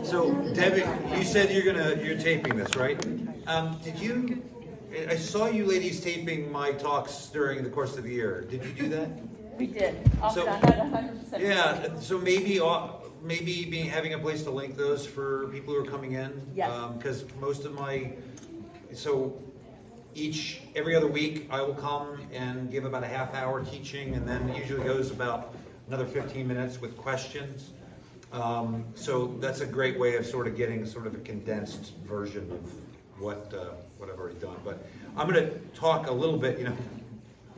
So Debbie, you said you're taping this, right? I saw you ladies taping my talks during the course of the year. Did you do that? We did. So, Not 100%. yeah. So maybe having a place to link those for people who are coming in. Yes. Because every other week I will come and give about a half hour teaching, and then it usually goes about another 15 minutes with questions. So that's a great way of sort of getting sort of a condensed version of what I've already done. But I'm going to talk a little bit.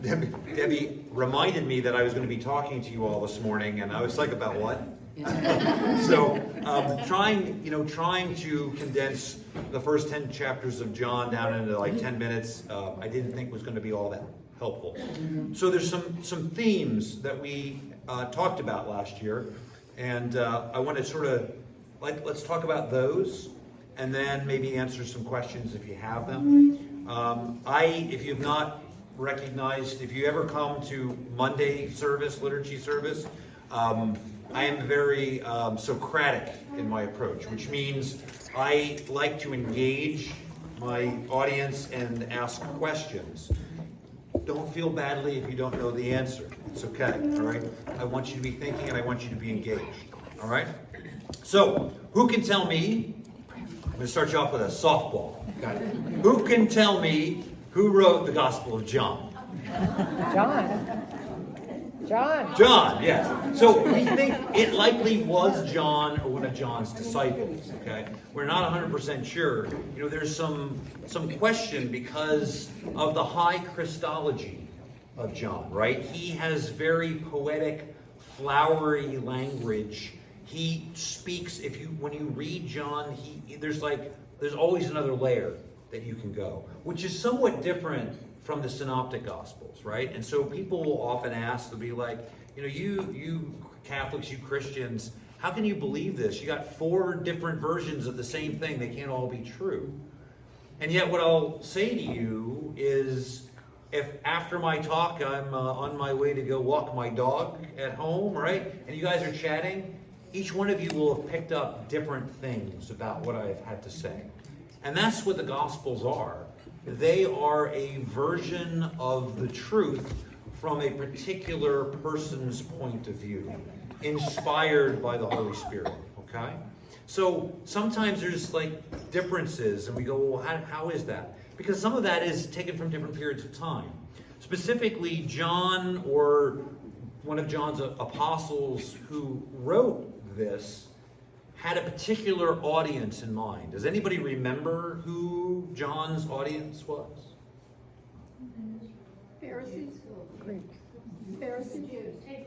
Debbie reminded me that I was going to be talking to you all this morning, and I was like, about what? So trying to condense the first 10 chapters of John down into like 10 minutes, I didn't think was going to be all that helpful. So there's some themes that we talked about last year, and I want to sort of let's talk about those, and then maybe answer some questions if you have them. If you've not recognized, if you ever come to Monday service, liturgy service, I am very Socratic in my approach, which means I like to engage my audience and ask questions. Don't feel badly if you don't know the answer. It's okay, all right? I want you to be thinking, and I want you to be engaged, all right? So, who can tell me, I'm going to start you off with a softball. Okay? Who can tell me who wrote the Gospel of John? John, yes. So we think it likely was John or one of John's disciples, okay? We're not 100% sure. There's some question because of the high Christology of John, right? He has very poetic, flowery language. He speaks, when you read John, there's always another layer that you can go, which is somewhat different from the Synoptic Gospels, right? And so people will often ask, they'll be like, you Catholics, you Christians, how can you believe this? You got 4 different versions of the same thing. They can't all be true. And yet what I'll say to you is, if after my talk I'm on my way to go walk my dog at home, right? And you guys are chatting, each one of you will have picked up different things about what I've had to say. And that's what the Gospels are. They are a version of the truth from a particular person's point of view, inspired by the Holy Spirit, okay? So sometimes there's differences, and we go, well, how is that? Because some of that is taken from different periods of time. Specifically, John, or one of John's apostles who wrote this, had a particular audience in mind. Does anybody remember who John's audience was? Pharisees.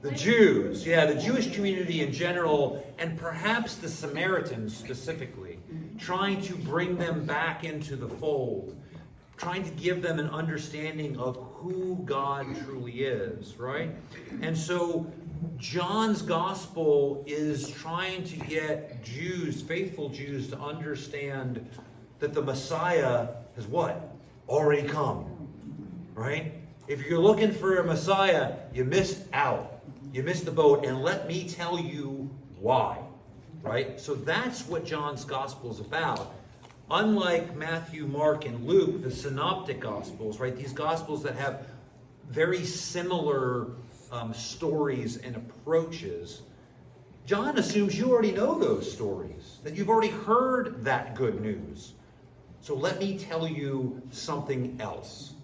The Jews, yeah, the Jewish community in general, and perhaps the Samaritans specifically, trying to bring them back into the fold, trying to give them an understanding of who God truly is, right? And so John's gospel is trying to get Jews, faithful Jews, to understand that the Messiah has what? Already come, right? If you're looking for a Messiah, you missed out. You missed the boat, and let me tell you why, right? So that's what John's gospel is about. Unlike Matthew, Mark, and Luke, the synoptic gospels, right? These gospels that have very similar stories and approaches. John assumes you already know those stories, that you've already heard that good news. So let me tell you something else,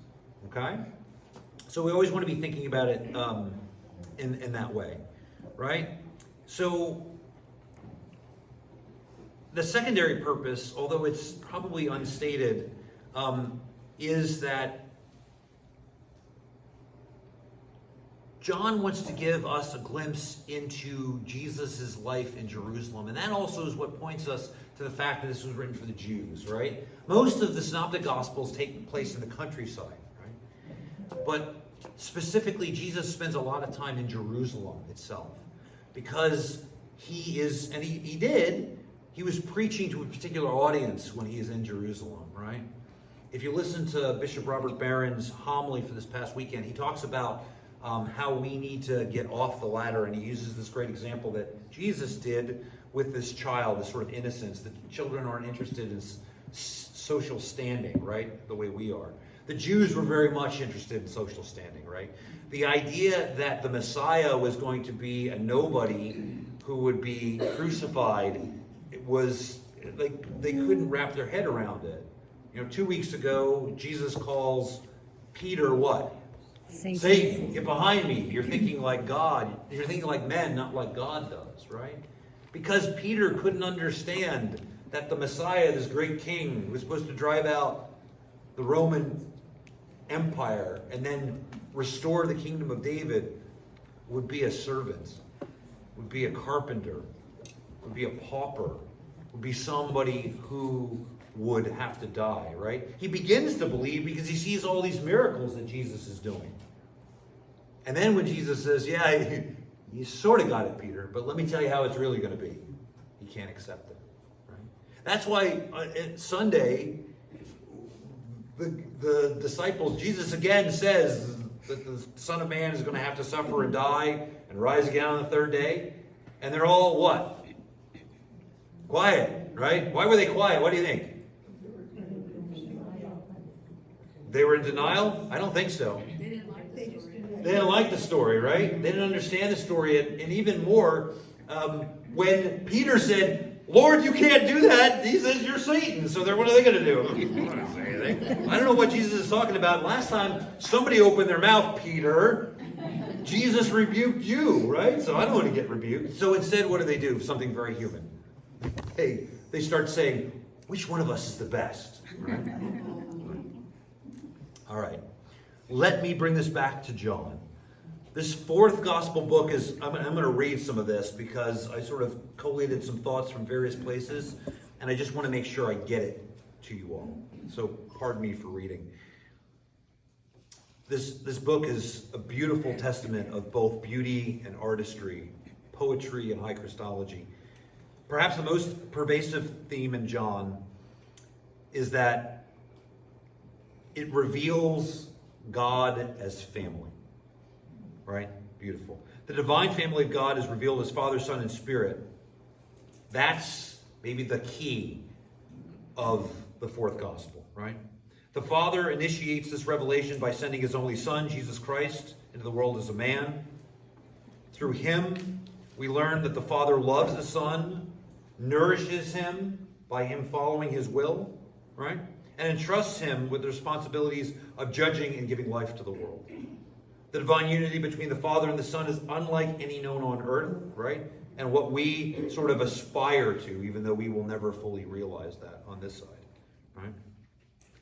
okay? So we always want to be thinking about it in that way, right? So the secondary purpose, although it's probably unstated, is that John wants to give us a glimpse into Jesus' life in Jerusalem. And that also is what points us to the fact that this was written for the Jews, right? Most of the Synoptic Gospels take place in the countryside, right? But specifically, Jesus spends a lot of time in Jerusalem itself. Because he was preaching to a particular audience when he is in Jerusalem, right? If you listen to Bishop Robert Barron's homily for this past weekend, he talks about how we need to get off the ladder, and he uses this great example that Jesus did with this child, this sort of innocence, that children aren't interested in social standing, right? The way we are. The Jews were very much interested in social standing, right? The idea that the Messiah was going to be a nobody who would be crucified, it was like they couldn't wrap their head around it. 2 weeks ago, Jesus calls Peter what? Satan, get behind me. You're thinking like God. You're thinking like men, not like God does, right? Because Peter couldn't understand that the Messiah, this great king, who was supposed to drive out the Roman Empire and then restore the kingdom of David, would be a servant, would be a carpenter, would be a pauper, would be somebody who would have to die, right? He begins to believe because he sees all these miracles that Jesus is doing. And then when Jesus says, yeah, you sort of got it, Peter, but let me tell you how it's really going to be. He can't accept it, right? That's why Sunday, the disciples, Jesus again says that the Son of Man is going to have to suffer and die and rise again on the third day. And they're all what? Quiet, right? Why were they quiet? What do you think? They were in denial? I don't think so. They didn't like the story, right? They didn't understand the story. And even more, when Peter said, Lord, you can't do that. He says, you're Satan. So what are they going to do? I'm not going to say anything. I don't know what Jesus is talking about. Last time somebody opened their mouth, Peter, Jesus rebuked you, right? So I don't want to get rebuked. So instead, what do? Something very human. They start saying, which one of us is the best? Right? All right. Let me bring this back to John. This fourth gospel book is, I'm going to read some of this because I sort of collated some thoughts from various places, and I just want to make sure I get it to you all. So pardon me for reading. This book is a beautiful testament of both beauty and artistry, poetry and high Christology. Perhaps the most pervasive theme in John is that it reveals God as family, right? Beautiful. The divine family of God is revealed as Father, Son, and Spirit. That's maybe the key of the fourth gospel, right? The Father initiates this revelation by sending his only Son, Jesus Christ, into the world as a man. Through him, we learn that the Father loves the Son, nourishes him by him following his will, right? And entrusts him with the responsibilities of judging and giving life to the world. The divine unity between the Father and the Son is unlike any known on earth, right? And what we sort of aspire to, even though we will never fully realize that on this side, right?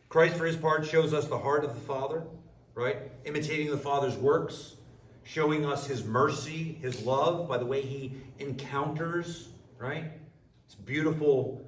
Christ, for his part, shows us the heart of the Father, right? Imitating the Father's works, showing us his mercy, his love, by the way he encounters, right? It's beautiful